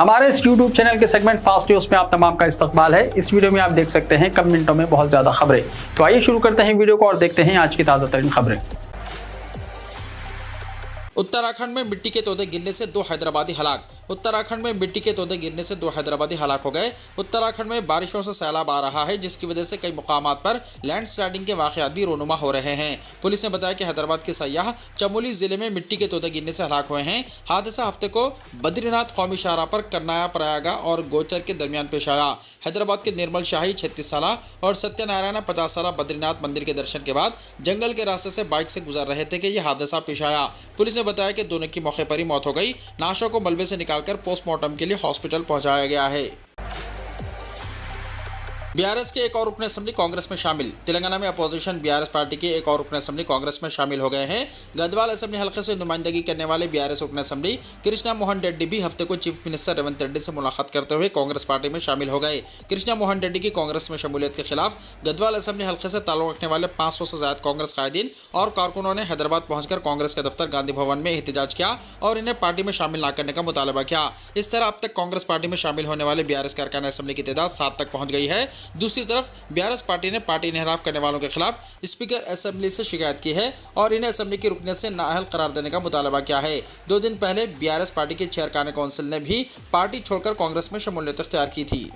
हमारे इस YouTube channel के सेगमेंट फास्ट न्यूज में आप तमाम का इस्तकबाल है। इस वीडियो में आप देख सकते हैं कम मिनटों में बहुत ज्यादा खबरें। तो आइए शुरू करते हैं वीडियो को और देखते हैं आज की ताजा तरीन खबरें। उत्तराखंड में मिट्टी के तोदे गिरने से 2 हैदराबादी हलाक। उत्तराखंड में मिट्टी के तोदे गिरने से 2 हैदराबादी हलाक हो गए। उत्तराखंड में बारिशों से सैलाब आ रहा है, जिसकी वजह से कई मुकामात पर लैंडस्लाइडिंग के वाकयात भी रोनुमा हो रहे हैं। पुलिस ने बताया कि हैदराबाद के सयाह चमोली जिले में मिट्टी के तोदे गिरने से हलाक हुए हैं। हादसा हफ्ते को बद्रीनाथ कौमी शाहराह पर करनाया प्रयागा और गोचर के दरमियान पेश आया। हैदराबाद के निर्मल शाही 36 साल और सत्यनारायण 50 साल बद्रीनाथ मंदिर के दर्शन के बाद जंगल के रास्ते से बाइक से गुजर रहे थे कि यह हादसा पेश आया। पुलिस ने बताया कि दोनों की मौके पर ही मौत हो गई। लाशों को मलबे से निकालकर पोस्टमार्टम के लिए हॉस्पिटल पहुंचाया गया है। बीआरएस के एक और रुकन असेंबली कांग्रेस में शामिल। तेलंगाना में अपोजिशन बीआरएस पार्टी के एक और रुकन असेंबली कांग्रेस में शामिल हो गए हैं। गढ़वाल असेंबली हल्के से नुमाइंदगी करने वाले बीआरएस रुकन असेंबली कृष्णा मोहन रेड्डी भी हफ्ते को चीफ मिनिस्टर रेवंत रेड्डी से मुलाकात करते हुए कांग्रेस पार्टी में शामिल हो गए। कृष्णा मोहन रेड्डी की कांग्रेस में शमूलियत के खिलाफ गढ़वाल असेंबली हल्के से ताल्लुक रखने वाले 500 से ज्यादा कांग्रेस कायदीन और कारकुनों ने हैदराबाद पहुंचकर कांग्रेस के दफ्तर गांधी भवन में एहतजाज किया और इन्हें पार्टी में शामिल न करने का मुतालबा किया। इस तरह अब तक कांग्रेस पार्टी में शामिल होने वाले बीआरएस कारकुन असेंबली की तादाद 7 तक पहुंच गई है। दूसरी तरफ बीआरएस पार्टी ने पार्टी इन्हराफ करने वालों के खिलाफ स्पीकर असेंबली से शिकायत की है और इन्हें असेंबली की रुकनीत से नाअहल करार देने का मुतालबा किया है। 2 दिन पहले बीआरएस पार्टी के चेयर कारकुन काउंसिल ने भी पार्टी छोड़कर कांग्रेस में शमूलियत इख्तियार की थी।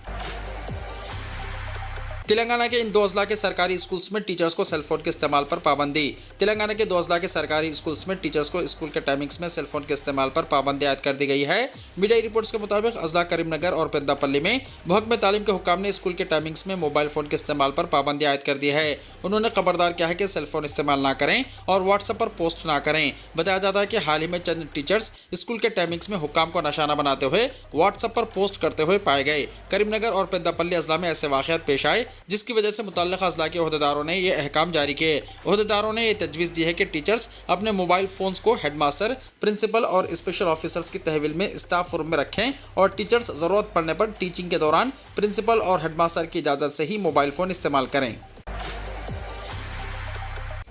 तेलंगाना के इन 2 अजला के सरकारी स्कूल्स में टीचर्स को सेलफोन के इस्तेमाल पर पाबंदी। तेलंगाना के 2 अजला के सरकारी स्कूल्स में टीचर्स को स्कूल के टाइमिंग्स में सेलफोन के इस्तेमाल पर पाबंदी आयद कर दी गई है। मीडिया रिपोर्ट्स के मुताबिक अजला करीमनगर और पेद्दापल्ली में महकमे तालीम के हुक्काम ने स्कूल के टाइमिंग्स में मोबाइल फोन के इस्तेमाल पर पाबंदी आयद कर दी है। उन्होंने खबरदार किया है कि सेलफोन इस्तेमाल ना करें और व्हाट्सएप पर पोस्ट ना करें। बताया जाता है कि हाल ही में चंद टीचर्स स्कूल के टाइमिंग्स में हुक्काम को निशाना बनाते हुए व्हाट्सएप पर पोस्ट करते हुए पाए गए। करीमनगर और पेद्दापल्ली अजला में ऐसे वाकयात पेश आए, जिसकी वजह से मुतल्लिक़ा अज़ला के ओहदेदारों ने यह अहकाम जारी किए। ओहदेदारों ने यह तजवीज़ दी है कि टीचर्स अपने मोबाइल फ़ोन्स को हेडमास्टर, प्रिंसिपल और स्पेशल ऑफिसर्स की तहवील में स्टाफ रूम में रखें और टीचर्स ज़रूरत पड़ने पर टीचिंग के दौरान प्रिंसिपल और हेडमास्टर की इजाज़त से ही मोबाइल फ़ोन इस्तेमाल करें।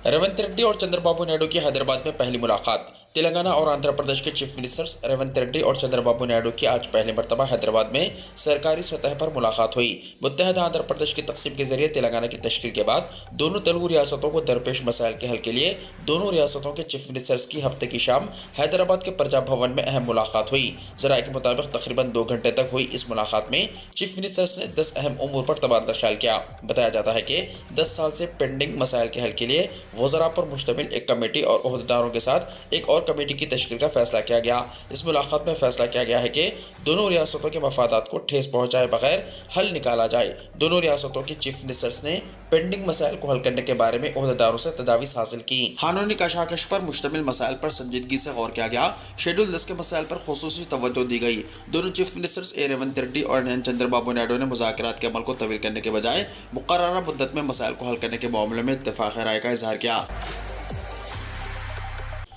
रेवंत रेड्डी और चंद्रबाबू नायडू की हैदराबाद में पहली मुलाकात। तेलंगाना और आंध्र प्रदेश के चीफ मिनिस्टर्स रेवंत रेड्डी और चंद्रबाबू नायडू की आज पहली मरतबा हैदराबाद में सरकारी सतह पर मुलाकात हुई। मुत्तहदा आंध्र प्रदेश की तकसीम के जरिए तेलंगाना की तश्कील के बाद दोनों तेलुगु रियासतों को दरपेश मसाइल के हल के लिए दोनों रियासतों के चीफ मिनिस्टर्स की हफ्ते की शाम हैदराबाद के पंजाब भवन में अहम मुलाकात हुई। जराये के मुताबिक तकरीबन 2 घंटे तक हुई इस मुलाकात में चीफ मिनिस्टर्स ने 10 अहम उमूर पर तबादला ख्याल किया। बताया जाता है कि 10 साल से पेंडिंग मसाइल के हल के लिए वज़रा पर मुश्तमिल एक कमेटी और ओहदेदारों के साथ एक और कमेटी की तश्कील का फैसला किया गया। इस मुलाकात में फैसला किया गया है कि दोनों रियासतों के मफादात को ठेस पहुंचाए बगैर हल निकाला जाए। दोनों रियासतों के चीफ मिनिस्टर्स ने पेंडिंग मसाइल को हल करने के बारे में ओहदेदारों से तजावीज़ हासिल की। कानूनी कशाकश पर मुश्तमिल मसाइल पर संजीदगी से गौर किया गया। शेड्यूल 10 के मसाइल पर खुसूसी तवज्जो दी गई। दोनों चीफ मिनिस्टर्स रेवंत रेड्डी और चंद्रबाबू नायडू ने मुज़ाकरात के अमल को तवील करने के बजाय मुकर्ररा मुद्दत में मसाइल को हल करने के मामले में इत्तेफाक राय का इजहार किया।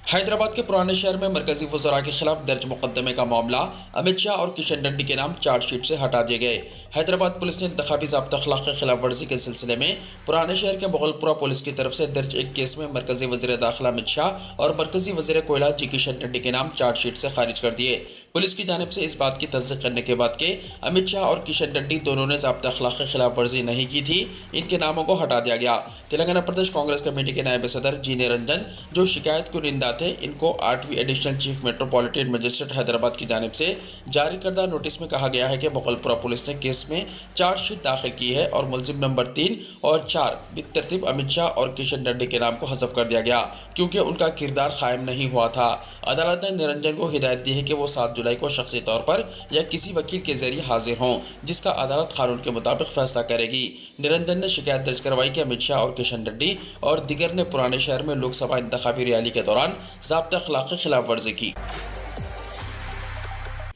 हैदराबाद के पुराने शहर में मरकजी वज़रा के खिलाफ दर्ज मुकदमे का मामला अमित शाह और किशन रेड्डी के नाम चार्जशीट से हटा दिए गए। हैदराबाद पुलिस ने इंतखाबी ज़ाब्ता अखलाक की खिलाफ वर्जी के सिलसिले में पुराने शहर के मुगलपुरा पुलिस की तरफ से दर्ज एक केस में मरकजी वज़ीर दाखिला अमित शाह और मरकजी वज़ीर कोयला जी किशन रेड्डी के नाम चार्जशीट से खारिज कर दिए। पुलिस की जानिब से इस बात की तस्दीक करने के बाद कि अमित शाह और किशन रेड्डी दोनों ने ज़ाब्ता अखलाक की खिलाफ वर्जी नहीं की थी, इनके नामों को हटा दिया गया। तेलंगाना प्रदेश कांग्रेस कमेटी के नायब सदर जी निरंजन, जो शिकायत कुनिंदा थे, इनको 8वीं additional chief metropolitan magistrate Hyderabad की जानिब से जारी करदा नोटिस में कहा गया है कि मुगलपुरा पुलिस ने केस में चार्जशीट दाखिल की है और मुलजिम नंबर 3 और 4 बितरतीब अमित शाह और किशन रेड्डी के नाम को हज़फ कर दिया गया, क्योंकि उनका किरदार कायम नहीं हुआ था। अदालत ने निरंजन को हिदायत दी है कि वो 7 जुलाई को शख्सी तौर पर या किसी वकील के जरिए हाजिर हों, जिसका अदालत कानून के मुताबिक फैसला करेगी। निरंजन ने शिकायत दर्ज करवाई कि अमित शाह और किशन रेड्डी और दिगर ने पुराने शहर में लोकसभा इंतखाबी रैली के दौरान ज़ाब्ता अखलाक की खिलाफ वर्जी की।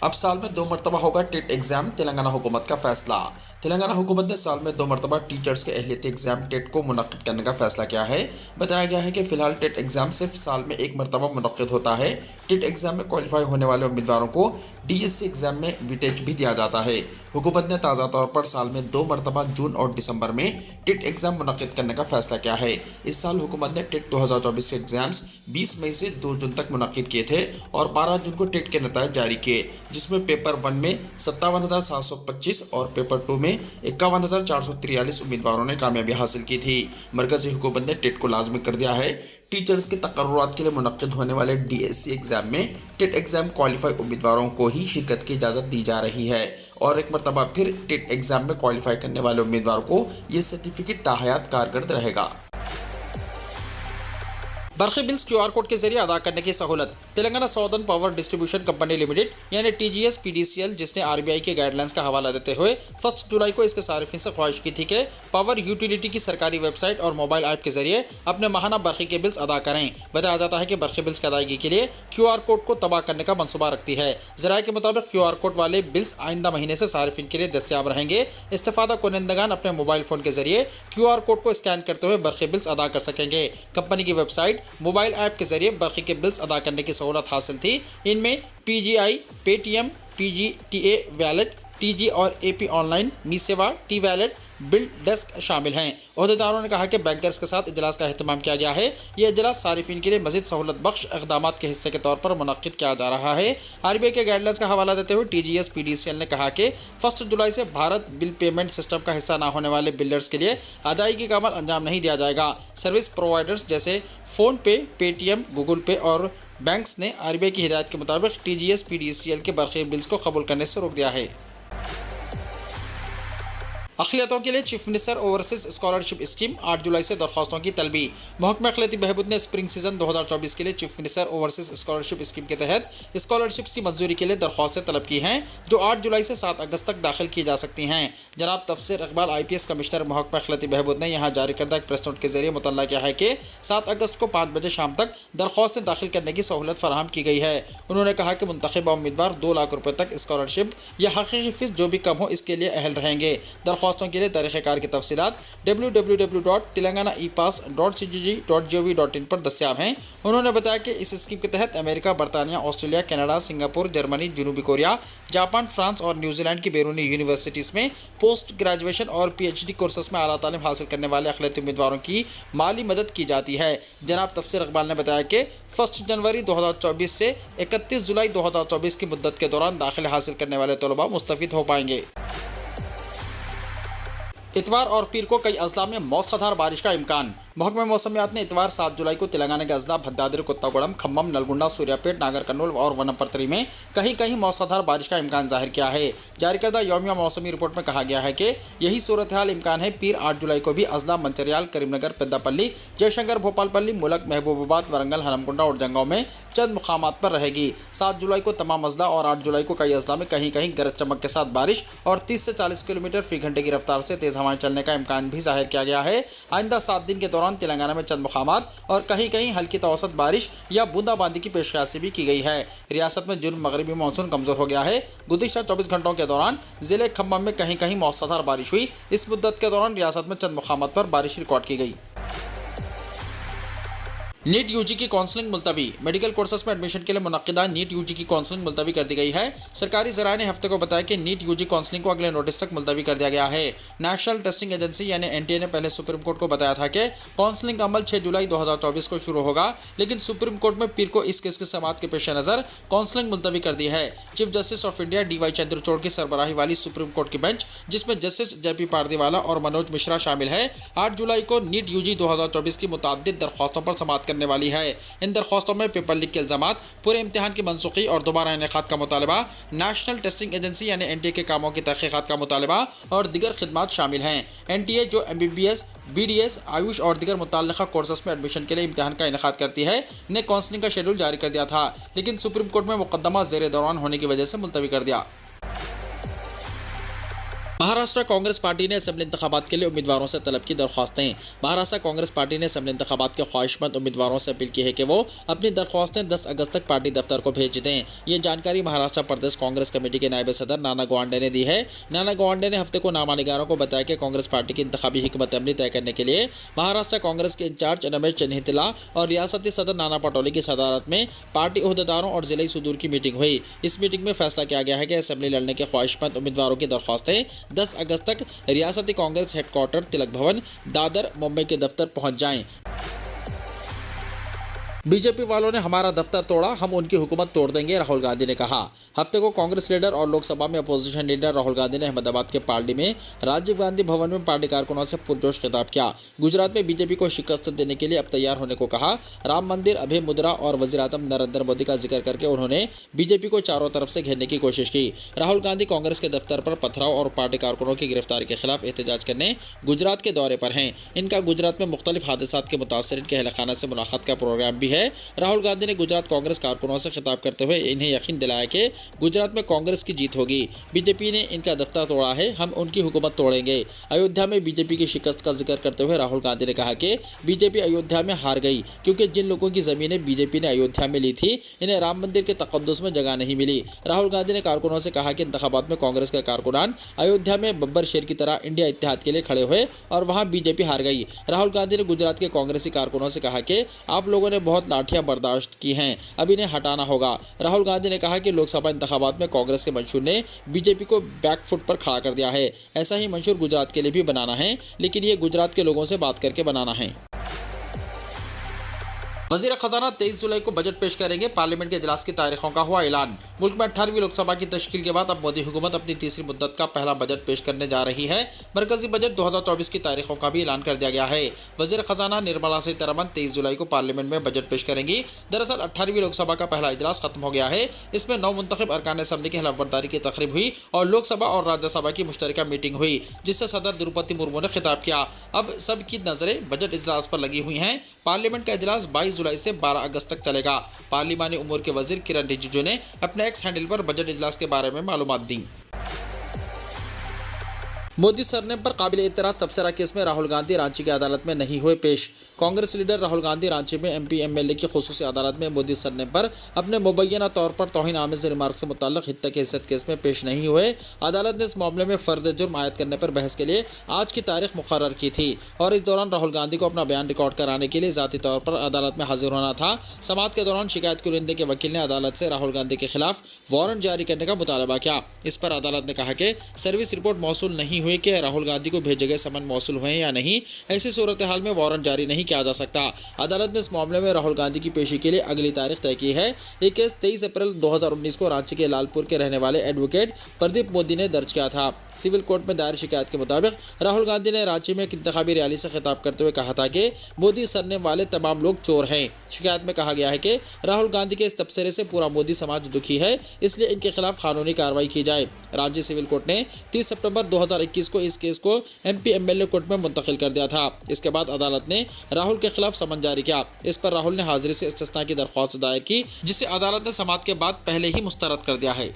अब साल में 2 मरतबा होगा टेट एग्जाम, तेलंगाना हुकूमत का फैसला। तेलंगाना हुकूमत ने साल में 2 मरतबा टीचर्स के अहलियती एग्जाम टेट को मुनक्किद करने का फैसला किया है। बताया गया है कि फिलहाल टेट एग्जाम सिर्फ साल में 1 मरतबा मुनक्किद होता है। टेट एग्जाम में क्वालिफाई होने वाले उम्मीदवारों को DSC एग्जाम में विटेज भी दिया जाता है। हुकूमत ने ताज़ा तौर पर साल में 2 मरतबा जून और दिसंबर में टेट एग्जाम मुनक्किद करने का फैसला किया है। इस साल हुकूमत ने टेट 2024 के एग्जाम्स 20 मई से 2 जून तक मुनक्किद किए थे और 12 जून को टेट के नतीजे जारी किए, जिसमें पेपर 1 में 57,725 और पेपर 2 में 51,443 उम्मीदवारों ने कामयाबी हासिल की थी। मरकजी हुकूमत ने टेट को लाजमी कर दिया है। टीचर्स के तकर्रुरात के लिए मुनक्किद होने वाले DSC एग्जाम में टेट एग्जाम क्वालिफाई उम्मीदवारों को ही शिरकत की इजाज़त दी जा रही है और एक मरतबा फिर टेट एग्जाम में क्वालिफाई करने वाले उम्मीदवारों को ये सर्टिफिकेट ताहयात कारगर रहेगा। बरक़ी बिल्स QR कोड के जरिए अदा करने की सहूलत। Telangana southern power distribution company limited यानी TGS PDCL, जिसने RBI के गाइडलाइंस का हवाला देते हुए 1 जुलाई को इसके सारिफिन से ख्वाहिश की थी कि पावर यूटिलिटी की सरकारी वेबसाइट और मोबाइल ऐप के जरिए अपने माहाना बरक़ी के बिल्स अदा करें। बताया जाता है कि बरक़ी बिल्स की अदायगी के लिए QR कोड को तबाह करने का मनसूबा रखती है। ज़राए के मुताबिक QR कोड वाले बिल्स आइंदा महीने से सारिफिन के लिए दस्तियाब रहेंगे। इस्तेफादा कुनंदगान अपने मोबाइल फ़ोन के जरिए QR कोड को स्कैन करते हुए बरक़ी बिल्स अदा कर सकेंगे। कंपनी की वेबसाइट, मोबाइल ऐप के जरिए बरक़ी के बिल्स अदा करने की सहूलत हासिल थी। इनमें PGI, Paytm, PGTA wallet, TG और AP ऑनलाइन, मी सेवा, T वैलेट, बिल डेस्क शामिल हैं। ओहदेदारों ने कहा कि बैंकर्स के साथ इजलास का अहतमाम किया गया है। यह इजलास सारिफिन के लिए मज़ीद सहूलत बख्श इक़दाम के हिस्से के तौर पर मुनक्किद किया जा रहा है। RBI के गाइडलाइंस का हवाला देते हुए TGS PDCL ने कहा कि 1 जुलाई से भारत बिल पेमेंट सिस्टम का हिस्सा न होने वाले बिल्डर्स के लिए अदायगी का अमल अंजाम नहीं दिया जाएगा। सर्विस प्रोवाइडर्स जैसे फ़ोन पे, पेटीएम, गूगल पे और बैंक्स ने RBI की हिदायत के मुताबिक TGS PDCL के बरक़ी बिल्स को कबूल करने से रोक दिया है। अखिलियतों के लिए chief minister overseas scholarship scheme 8 जुलाई से दरख्वास्तों की तलबी। महकमा अखिलियती बहबूद ने स्प्रिंग सीजन 2024 के लिए chief minister overseas scholarship scheme के तहत स्कॉलरशिप्स की मंजूरी के लिए दरख्वास्तें तलब की हैं, जो 8 जुलाई से 7 अगस्त तक दाखिल की जा सकती हैं। जनाब तफसीर इकबाल IPS कमिश्नर महकमा अखिलियती बहबूद ने यहाँ जारी करदा एक प्रेस नोट के जरिए मुतल्ला किया है कि 7 अगस्त को 5 बजे शाम तक दरख्वास्तें दाखिल करने की सहूलत फराहम की गई है। उन्होंने कहा कि मुंतखबा उम्मीदवार 2 लाख रुपये तक स्कॉलरशिप या हकीकी फीस जो भी कम हो इसके लिए अहल रहेंगे। दरख्वास्तों के लिए तरीक़ेकार की तफसीलात www.telanganaepass.cgg.gov.in पर दस्तियाब हैं। उन्होंने बताया कि इस स्कीम के तहत अमेरिका, बरतानिया, ऑस्ट्रेलिया, कनाडा, सिंगापुर, जर्मनी, जनूबी कोरिया, जापान, फ्रांस और न्यूजीलैंड की बैरूनी यूनिवर्सिटीज़ में पोस्ट ग्रेजुएशन और PhD कोर्सेस में आला तालीम हासिल करने वाले अखिलियती उम्मीदवारों की माली मदद की जाती है। जनाब तफसीर इकबाल ने बताया कि 1 जनवरी 2024 से 31 जुलाई 2024 की मुद्दत के दौरान दाखिले हासिल करने वाले तलबा मुस्तफीद हो पाएंगे। इतवार और पीर को कई अजला में मौसलाधार बारिश का इम्कान। महकमा मौसमियात ने इतवार 7 जुलाई को तेलंगाना के अजला भद्दादरी, कुत्तागुड़म, खम्मम, नलगुंडा, सूर्यापेट, नागर कर्नूल और वनपर्तरी में कहीं कहीं मौसलाधार बारिश का इम्कान जाहिर किया है। जारी करदा यौमिया मौसमी रिपोर्ट में कहा गया है कि यही सूरत हाल इम्कान है पीर 8 जुलाई को भी अजला मंचरियाल, करीमनगर, पेद्दापल्ली, जयशंकर, भोपालपल्ली, मुलक, महबूबाबाद, वरंगल, हनमकुंडा और जंगांव में चंद मुकामात पर रहेगी। 7 जुलाई को तमाम अजला और 8 जुलाई को कई अजला में कहीं कहीं गरज चमक के साथ बारिश और 30 से 40 किलोमीटर फी घंटे की रफ्तार से तेज हवाएं चलने का इम्कान भी जाहिर किया गया है। आइंदा 7 दिन के दौरान तेलंगाना में चंद मुकामात और कहीं कहीं हल्की तो औसत बारिश या बूंदाबांदी की पेशकशी भी की गई है। रियासत में जुनूब मगरबी मानसून कमजोर हो गया है। गुज़िश्ता 24 घंटों के दौरान जिले खम्मम में कहीं कहीं मौसलाधार बारिश हुई। इस मुद्दत के दौरान रियासत में चंद मुकामात पर बारिश रिकॉर्ड की गई। नीट UG की काउंसलिंग मुलतवी। मेडिकल कोर्सेज में एडमिशन के लिए मुनक्किदा नीट UG की काउंसलिंग मुलतवी कर दी गई है। सरकारी ज़राए ने हफ्ते को बताया कि नीट UG काउंसलिंग को अगले नोटिस तक मुलतवी कर दिया गया है। नेशनल टेस्टिंग एजेंसी यानी NTA ने पहले सुप्रीम कोर्ट को बताया था कि काउंसलिंग का अमल 6 जुलाई 2024 को शुरू होगा, लेकिन सुप्रीम कोर्ट में पीर को इस केस की समाअत के पेश नज़र काउंसलिंग मुलतवी कर दी है। Chief justice of India DY Chandrachud की सरबराही वाली सुप्रीम कोर्ट की बेंच, जिसमें जस्टिस JP पारदीवाला और मनोज मिश्रा शामिल है, 8 जुलाई को नीट UG 2024 की मुताद्दिद दरख्वास्तों पर समाअत करने वाली है। इन दरख्वास्तों में पेपर लीक के इल्जामात, पूरे इम्तिहान की मनसूखी और दोबारा इनेकाद का मुतालबा, नेशनल टेस्टिंग एजेंसी यानी NTA के कामों की तहकीकात का मुतालबा और दीगर खिदमात शामिल हैं। NTA जो MBBS, BDS, आयुष और दीगर मुतल्लिका कोर्सेस में एडमिशन के लिए इम्तिहान का इनेकाद करती है, ने काउंसलिंग का शेड्यूल जारी कर दिया था, लेकिन सुप्रीम कोर्ट में मुकदमा ज़ेर दौरान होने की वजह से मुलतवी कर दिया। महाराष्ट्र कांग्रेस पार्टी ने असेंबली इंतखाबात के लिए उम्मीदवारों से तलब की दरख्वास्तें। महाराष्ट्र कांग्रेस पार्टी ने असेंबली इंतखाबात के ख्वाहिशमंद उम्मीदवारों से अपील की है कि वो अपनी दरख्वास्तें 10 अगस्त तक पार्टी दफ्तर को भेज दें। ये जानकारी महाराष्ट्र प्रदेश कांग्रेस कमेटी के नायब सदर नाना गोवांडे ने दी है। नाना गोवांडे ने हफ्ते को नामानिगारों को बताया कि कांग्रेस पार्टी की इंतखाबी हिकमत अमली तय करने के लिए महाराष्ट्र कांग्रेस के इंचार्ज रमेश चन्हितला और रियासती सदर नाना पटोले की सदारत में पार्टी ओहदेदारों और जिले सुदूर की मीटिंग हुई। इस मीटिंग में फैसला किया गया है कि असेंबली लड़ने के ख्वाहिशमंद उम्मीदवारों की दरख्वास्तें 10 अगस्त तक रियासती कांग्रेस हेडक्वार्टर तिलक भवन दादर मुंबई के दफ्तर पहुंच जाएं। बीजेपी वालों ने हमारा दफ्तर तोड़ा, हम उनकी हुकूमत तोड़ देंगे, राहुल गांधी ने कहा। हफ्ते को कांग्रेस लीडर और लोकसभा में अपोजिशन लीडर राहुल गांधी ने अहमदाबाद के पार्टी में राजीव गांधी भवन में पार्टी कारकुनों से पुरजोश खिताब किया। गुजरात में बीजेपी को शिकस्त देने के लिए अब तैयार होने को कहा। राम मंदिर, अभय मुद्रा और वज़ीर-ए-आज़म नरेंद्र मोदी का जिक्र करके उन्होंने बीजेपी को चारों तरफ से घेरने की कोशिश की। राहुल गांधी कांग्रेस के दफ्तर पर पथराव और पार्टी कारकुनों की गिरफ्तारी के खिलाफ एहतजाज करने गुजरात के दौरे पर हैं। इनका गुजरात में मुख्तलिफ हादसात के मुतासरीन के अहलखाना से मुलाकात का प्रोग्राम भी है। राहुल गांधी ने गुजरात कांग्रेस कारकुनों से खिताब करते हुए इन्हें यकीन दिलाया कि गुजरात में कांग्रेस की जीत होगी। बीजेपी ने इनका दफ्तर तोड़ा है, हम उनकी हुकूमत तोड़ेंगे। अयोध्या में बीजेपी की शिकस्त का जिक्र करते हुए राहुल गांधी ने कहा कि बीजेपी अयोध्या में हार गई क्योंकि जिन लोगों की जमीनें बीजेपी ने अयोध्या में ली थी इन्हें राम मंदिर के तकद्दुस में जगह नहीं मिली। राहुल गांधी ने कारकुनों से कहा कि इंतखाबात में कांग्रेस के कारकुनान अयोध्या में बब्बर शेर की तरह इंडिया इत्तेहाद के लिए खड़े हुए और वहां बीजेपी हार गई। राहुल गांधी ने गुजरात के कांग्रेसी कारकुनों से कहा कि आप लोगों ने बहुत लाठियां बर्दाश्त की हैं, अब इन्हें हटाना होगा। राहुल गांधी ने कहा कि लोकसभा इंतखाबात में कांग्रेस के मंशूर ने बीजेपी को बैकफुट पर खड़ा कर दिया है। ऐसा ही मंशूर गुजरात के लिए भी बनाना है, लेकिन ये गुजरात के लोगों से बात करके बनाना है। वज़ीर ख़ज़ाना 23 जुलाई को बजट पेश करेंगे। पार्लियामेंट के इजलास की तारीखों का हुआ ऐलान। मुल्क में 18वीं लोकसभा की तश्कील के बाद अब मोदी हुकूमत अपनी तीसरी मुद्दत का पहला बजट पेश करने जा रही है। मरकजी बजट 2024 की तारीखों का भी ऐलान कर दिया गया है। वज़ीर ख़ज़ाना निर्मला सीतारमण 23 जुलाई को पार्लियामेंट में बजट पेश करेंगी। दरअसल 18वीं लोकसभा का पहला इजलास खत्म हो गया है। इसमें नौ मुंतखब अरकान असम्बली की हलफबरदारी की तकरीब हुई और लोकसभा और राज्यसभा की मुश्तरका मीटिंग हुई, जिससे सदर द्रौपदी मुर्मू ने खिताब किया। अब सब की नजरें बजट इजलास पर लगी हुई हैं। पार्लियामेंट का इजलास 22 जुलाई से 12 अगस्त तक चलेगा। पार्लिमानी उमूर के वजीर किरण रिजिजू ने अपने एक्स हैंडल पर बजट इजलास के बारे में मालूमात दी। मोदी सरनेम पर काबिल एतराज़ तबसरा केस में राहुल गांधी रांची की अदालत में नहीं हुए पेश। कांग्रेस लीडर राहुल गांधी रांची में एमपी एमएलए की खुसूसी अदालत में मोदी सरनेम पर अपने मुबैना तौर पर तौहीन आमेज़ रिमार्क से मुताल्लिक़ हित्ता की हैसियत केस में पेश नहीं हुए। अदालत ने इस मामले में फ़र्द जुर्म आयद करने पर बहस के लिए आज की तारीख मुकर्रर की थी और इस दौरान राहुल गांधी को अपना बयान रिकॉर्ड कराने के लिए ज़ाती तौर पर अदालत में हाजिर होना था। समाअत के दौरान शिकायत कुरिंदे के वकील ने अदालत से राहुल गांधी के खिलाफ वारंट जारी करने का मुतालबा किया। इस पर अदालत ने कहा कि सर्विस रिपोर्ट मौसूल नहीं हुई कि राहुल गांधी को भेजे गए समन मौसूल हुए या नहीं। ऐसी सूरत हाल में वारंट जारी नहीं किया जा सकता। अदालत ने इस मामले में राहुल गांधी की पेशी के लिए अगली तारीख तय की है। ये केस 23 अप्रैल 2019 को रांची के लालपुर के रहने वाले एडवोकेट प्रदीप मोदी ने दर्ज किया था। सिविल कोर्ट में दायर शिकायत के मुताबिक राहुल गांधी ने रांची में एक इंतखाबी रैली से खिताब करते हुए कहा था कि मोदी सरनेम वाले तमाम लोग चोर हैं। शिकायत में कहा गया है कि राहुल गांधी के इस तबसरे से पूरा मोदी समाज दुखी है, इसलिए इनके खिलाफ कानूनी कार्रवाई की जाए। राज्य सिविल कोर्ट ने 30 सितंबर 2021 को इस केस को एमपी एमएलए कोर्ट में मुंतकिल कर दिया था। इसके बाद अदालत ने राहुल के खिलाफ समन जारी किया। इस पर राहुल ने हाजिरी से इस्तिस्ना की दरख्वास्त दायर की, जिसे अदालत ने समाअत के बाद पहले ही मुस्तरद कर दिया है।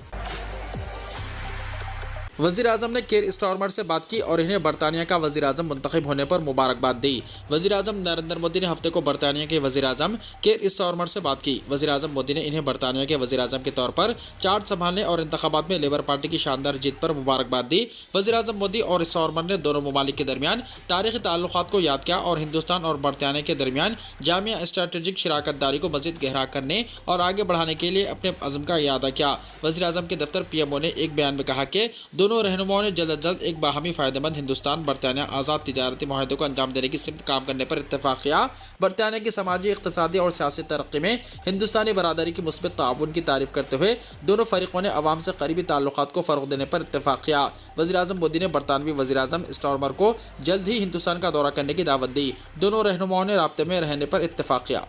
वज़ीर-ए-आज़म ने केयर स्टारमर से बात की और इन्हें बरतानिया का वज़ीर-ए-आज़म मुंतखब होने पर मुबारकबाद दी। वज़ीर-ए-आज़म नरेंद्र मोदी ने हफ्ते को बरतानिया के वज़ीर-ए-आज़म केयर स्टारमर से बात की। वज़ीर-ए-आज़म मोदी ने इन्हें बरतानिया के वज़ीर-ए-आज़म के तौर पर चार्ज संभालने और इंतखाबात में लेबर पार्टी की शानदार जीत पर मुबारकबाद दी। वज़ीर-ए-आज़म मोदी और स्टारमर ने दोनों ममालिक के दरमियान तारीख़ी ताल्लुक़ात को याद किया और हिंदुस्तान और बरतानिया के दरमियान जामिया स्ट्रैटेजिक शराकत दारी को मज़ीद गहरा करने और आगे बढ़ाने के लिए अपने अज़्म का इरादा किया। वज़ीर-ए-आज़म के दफ्तर पीएमओ ने एक बयान में कहा कि दोनों रहनुमाओं ने जल्द अज जल्द एक बाहमी फ़ायदेमंद हिंदुस्तान बरतानिया आज़ाद तिजारती माहदे को अंजाम देने की सिमत काम करने पर इत्तेफाक किया। बरतानिया की समाजी, इक़्तिसादी और सियासी तरक्की में हिंदुस्तानी बरादरी की मुस्बत ताउन की तारीफ़ करते हुए दोनों फ़रीक़ों ने अवाम से करीबी ताल्लुक़ात को फ़रोग़ देने पर इत्तेफाक किया। वज़ीर-ए-आज़म मोदी ने बरतानवी वज़ीर-ए-आज़म स्टारमर को जल्द ही हिंदुस्तान का दौरा करने की दावत दी। दोनों रहनुमाओं ने राब्ते में रहने पर इत्तेफाक किया।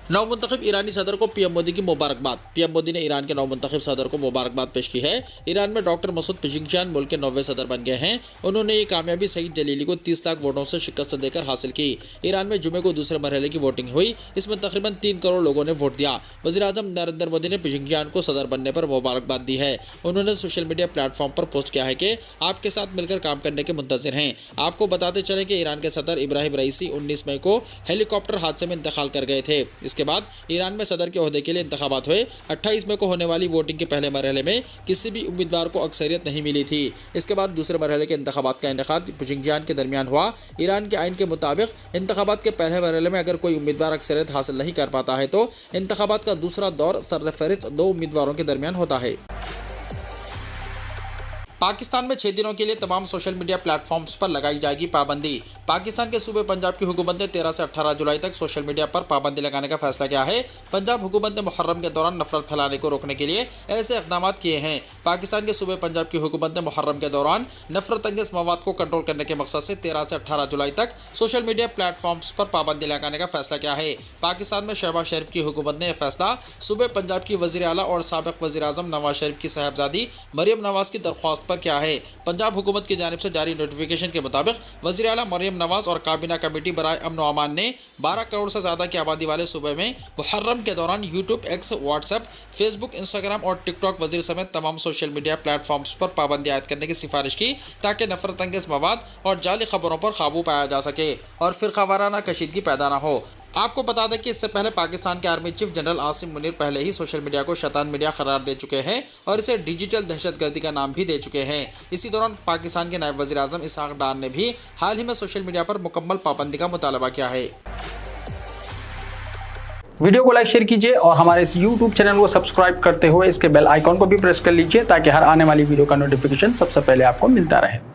नवमुंतखब ईरानी सदर को पीएम मोदी की मुबारकबाद। पीएम मोदी ने ईरान के नवमुंतखब सदर को मुबारकबाद पेश की है। ईरान में डॉक्टर मसूद पेज़ेश्कियान मुल्क के 9वें सदर बन गए हैं। उन्होंने ये कामयाबी सईद जलीली को 30 लाख वोटों से शिकस्त देकर हासिल की। ईरान में जुमे को दूसरे मरहले की वोटिंग हुई। इसमें तकरीबन 3 करोड़ लोगों ने वोट दिया। वज़ीर-ए-आज़म नरेंद्र मोदी ने पेज़ेश्कियान को सदर बनने पर मुबारकबाद दी है। उन्होंने सोशल मीडिया प्लेटफॉर्म पर पोस्ट किया है कि आपके साथ मिलकर काम करने के मुंतज़िर हैं। आपको बताते चले कि ईरान के सदर इब्राहिम रईसी 19 मई को हेलीकॉप्टर हादसे में इंतकाल कर गए थे। इसके बाद ईरान में सदर के ओहदे के लिए इंतखाबात हुए। 28 मई को होने वाली वोटिंग के पहले मरहले में किसी भी उम्मीदवार को अक्सरियत नहीं मिली थी। इसके बाद दूसरे मरहले के इंतखाबात का इनेकाद पेज़ेश्कियान के दरमियान हुआ। ईरान के आइन के मुताबिक इंतखाबात के पहले मरहले में अगर कोई उम्मीदवार अक्सरियत हासिल नहीं कर पाता है तो इंतखाबात का दूसरा दौर सरफहरिस्त 2 उम्मीदवारों के दरमियान होता है। पाकिस्तान में 6 दिनों के लिए तमाम सोशल मीडिया प्लेटफॉर्म्स पर लगाई जाएगी पाबंदी। पाकिस्तान के सूबे पंजाब की हुकूमत ने 13 से 18 जुलाई तक सोशल मीडिया पर पाबंदी लगाने का फैसला किया है। पंजाब हुकूमत ने मुहर्रम के दौरान नफरत फैलाने को रोकने के लिए ऐसे इक़दाम किए हैं। पाकिस्तान के सूबे पंजाब की हुकूमत ने मुहर्रम के दौरान नफरत अंगेज़ मवाद को कंट्रोल करने के मकसद से 13 से 18 जुलाई तक सोशल मीडिया प्लेटफॉर्म्स पर पाबंदी लगाने का फैसला किया है। पाकिस्तान में शहबाज शरीफ की हुकूमत ने यह फैसला सूबे पंजाब की वज़ीर आला और साबिक़ वज़ीर-ए-आज़म नवाज शरीफ की साहबजादी मरियम नवाज की दरख्वास्त पर किया है। पंजाब हुकूमत की जानिब से जारी नोटिफिकेशन के मुताबिक वज़ीर आला मरियम नवाज और काबीना कमेटी बराए अमन व अमान ने 12 करोड़ से ज़्यादा की आबादी वाले सूबे में मुहर्रम के दौरान YouTube, x, WhatsApp, Facebook, Instagram और टिकटॉक वज़ीर समेत तमाम सोशल मीडिया प्लेटफॉर्म्स पर पाबंदी आयद करने की सिफारिश की ताकि नफरत अंगेज़ मवाद और जाली खबरों पर काबू पाया जा सके और फ़िरक़ावाराना कशीदगी पैदा न हो। आपको बता दें कि इससे पहले पाकिस्तान के army chief general Asim Munir पहले ही सोशल मीडिया को शैतान मीडिया करार दे चुके हैं और इसे डिजिटल दहशतगर्दी का नाम भी दे चुके हैं। इसी दौरान पाकिस्तान के नायब वज़ीर-ए-आज़म इसहाक़ डार ने भी हाल ही में सोशल मीडिया पर मुकम्मल पाबंदी का मुतालबा किया है। वीडियो को लाइक शेयर कीजिए और हमारे इस YouTube चैनल को सब्सक्राइब करते हुए इसके बेल आइकॉन को भी प्रेस कर लीजिए ताकि हर आने वाली वीडियो का नोटिफिकेशन सबसे पहले आपको मिलता रहे।